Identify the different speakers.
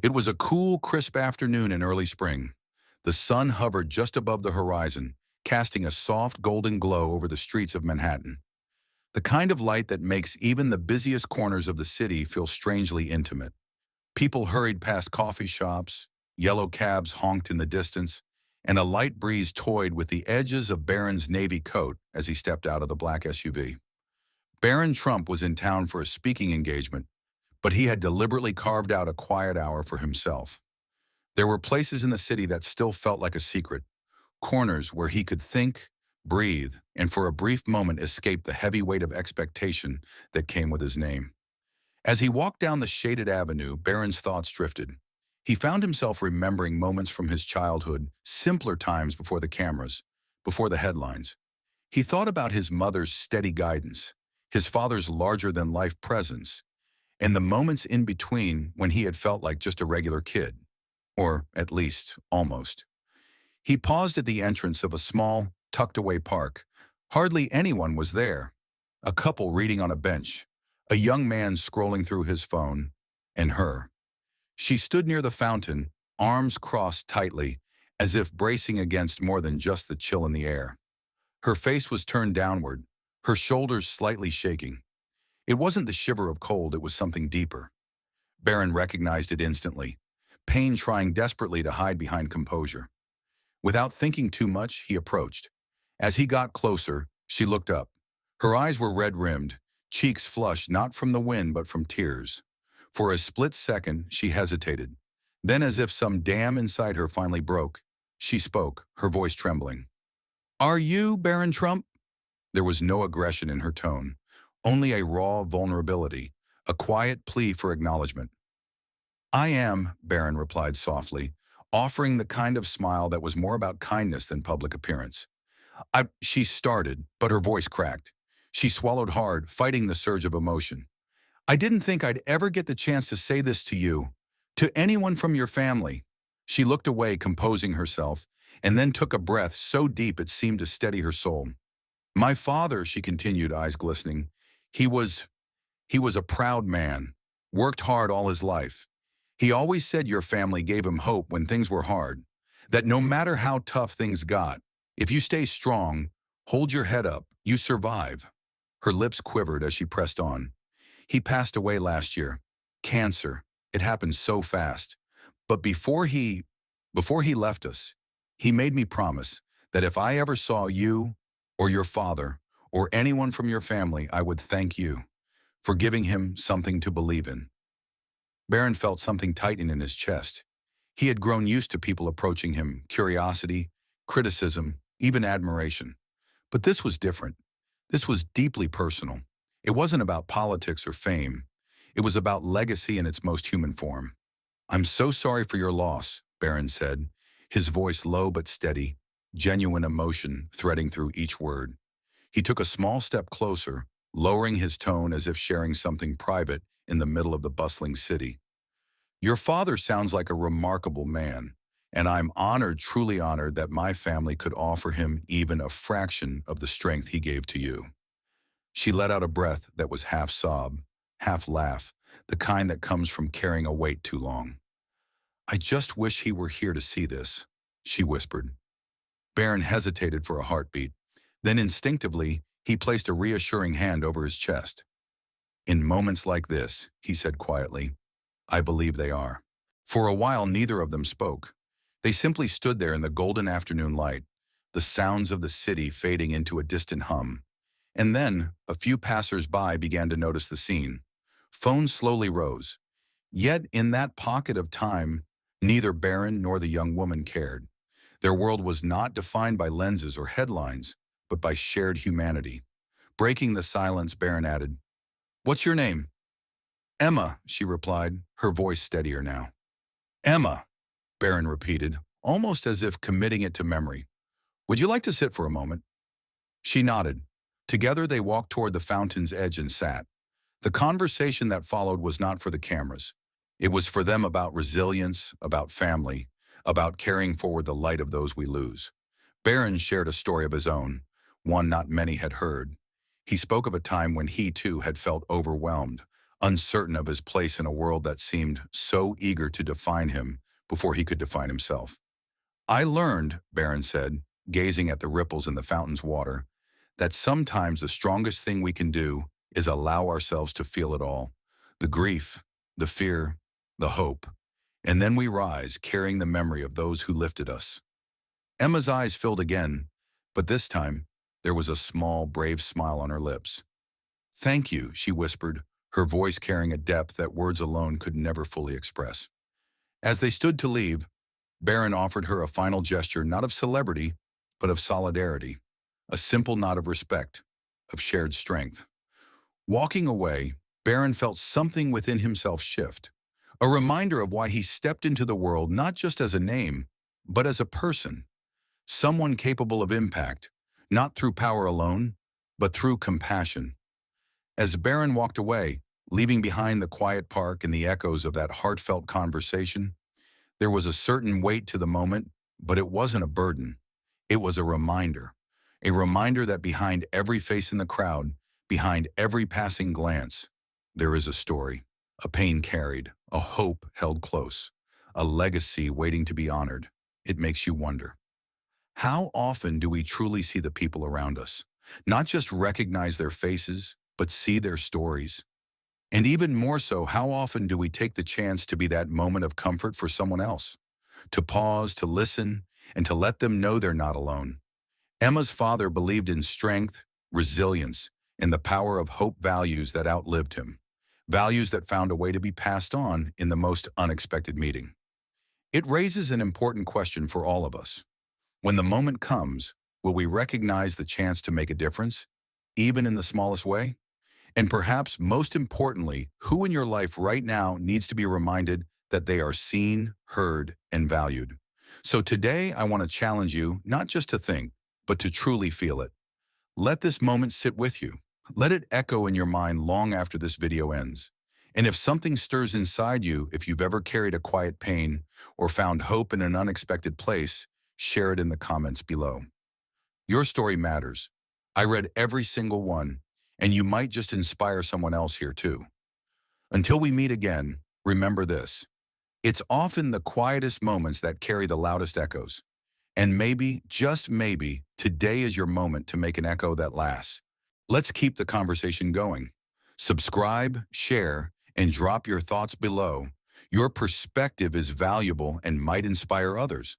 Speaker 1: It was a cool, crisp afternoon in early spring. The sun hovered just above the horizon, casting a soft golden glow over the streets of Manhattan. The kind of light that makes even the busiest corners of the city feel strangely intimate. People hurried past coffee shops, yellow cabs honked in the distance, and a light breeze toyed with the edges of Barron's navy coat as he stepped out of the black SUV. Barron Trump was in town for a speaking engagement, but he had deliberately carved out a quiet hour for himself. There were places in the city that still felt like a secret, corners where he could think, breathe, and for a brief moment escape the heavy weight of expectation that came with his name. As he walked down the shaded avenue, Barron's thoughts drifted. He found himself remembering moments from his childhood, simpler times before the cameras, before the headlines. He thought about his mother's steady guidance, his father's larger-than-life presence, and the moments in between when he had felt like just a regular kid, or at least almost. He paused at the entrance of a small, tucked-away park. Hardly anyone was there. A couple reading on a bench, a young man scrolling through his phone, and her. She stood near the fountain, arms crossed tightly, as if bracing against more than just the chill in the air. Her face was turned downward, her shoulders slightly shaking. It wasn't the shiver of cold, it was something deeper. Barron recognized it instantly, pain trying desperately to hide behind composure. Without thinking too much, he approached. As he got closer, she looked up. Her eyes were red-rimmed, cheeks flushed not from the wind but from tears. For a split second, she hesitated. Then, as if some dam inside her finally broke, she spoke, her voice trembling. "Are you Barron Trump?" There was no aggression in her tone, only a raw vulnerability, a quiet plea for acknowledgement. "I am," Barron replied softly, offering the kind of smile that was more about kindness than public appearance. She started, but her voice cracked. She swallowed hard, fighting the surge of emotion. "I didn't think I'd ever get the chance to say this to you, to anyone from your family." She looked away, composing herself, and then took a breath so deep it seemed to steady her soul. "My father," she continued, eyes glistening, he was a proud man, worked hard all his life. He always said your family gave him hope when things were hard, that no matter how tough things got, if you stay strong, hold your head up, you survive." Her lips quivered as she pressed on. "He passed away last year. Cancer. It happened so fast. But before he left us, he made me promise that if I ever saw you or your father or anyone from your family, I would thank you for giving him something to believe in." Barron felt something tighten in his chest. He had grown used to people approaching him, curiosity, criticism, even admiration. But this was different. This was deeply personal. It wasn't about politics or fame. It was about legacy in its most human form. "I'm so sorry for your loss," Barron said, his voice low but steady, genuine emotion threading through each word. He took a small step closer, lowering his tone as if sharing something private in the middle of the bustling city. "Your father sounds like a remarkable man, and I'm honored, truly honored, that my family could offer him even a fraction of the strength he gave to you." She let out a breath that was half sob, half laugh, the kind that comes from carrying a weight too long. "I just wish he were here to see this," she whispered. Barron hesitated for a heartbeat. Then instinctively, he placed a reassuring hand over his chest. "In moments like this," he said quietly, "I believe they are." For a while, neither of them spoke. They simply stood there in the golden afternoon light, the sounds of the city fading into a distant hum. And then, a few passers-by began to notice the scene. Phones slowly rose. Yet, in that pocket of time, neither Barron nor the young woman cared. Their world was not defined by lenses or headlines, but by shared humanity. Breaking the silence, Barron added, "What's your name?" "Emma," she replied, her voice steadier now. "Emma," Barron repeated, almost as if committing it to memory. "Would you like to sit for a moment?" She nodded. Together they walked toward the fountain's edge and sat. The conversation that followed was not for the cameras. It was for them, about resilience, about family, about carrying forward the light of those we lose. Barron shared a story of his own, one not many had heard. He spoke of a time when he too had felt overwhelmed, uncertain of his place in a world that seemed so eager to define him before he could define himself. I learned, Barron said, gazing at the ripples in the fountain's water, that sometimes the strongest thing we can do is allow ourselves to feel it all, the grief, the fear, the hope, and then we rise carrying the memory of those who lifted us. Emma's eyes filled again, but this time there was a small, brave smile on her lips. "Thank you," she whispered, her voice carrying a depth that words alone could never fully express. As they stood to leave, Barron offered her a final gesture not of celebrity, but of solidarity, a simple nod of respect, of shared strength. Walking away, Barron felt something within himself shift, a reminder of why he stepped into the world not just as a name, but as a person, someone capable of impact, not through power alone, but through compassion. As Barron walked away, leaving behind the quiet park and the echoes of that heartfelt conversation, there was a certain weight to the moment, but it wasn't a burden. It was a reminder that behind every face in the crowd, behind every passing glance, there is a story, a pain carried, a hope held close, a legacy waiting to be honored. It makes you wonder, how often do we truly see the people around us? Not just recognize their faces, but see their stories. And even more so, how often do we take the chance to be that moment of comfort for someone else? To pause, to listen, and to let them know they're not alone. Emma's father believed in strength, resilience, and the power of hope, values that outlived him. Values that found a way to be passed on in the most unexpected meeting. It raises an important question for all of us. When the moment comes, will we recognize the chance to make a difference, even in the smallest way? And perhaps most importantly, who in your life right now needs to be reminded that they are seen, heard, and valued? So today, I want to challenge you not just to think, but to truly feel it. Let this moment sit with you. Let it echo in your mind long after this video ends. And if something stirs inside you, if you've ever carried a quiet pain or found hope in an unexpected place, share it in the comments below. Your story matters. I read every single one, and you might just inspire someone else here too. Until we meet again, remember this. It's often the quietest moments that carry the loudest echoes. And maybe, just maybe, today is your moment to make an echo that lasts. Let's keep the conversation going. Subscribe, share, and drop your thoughts below. Your perspective is valuable and might inspire others.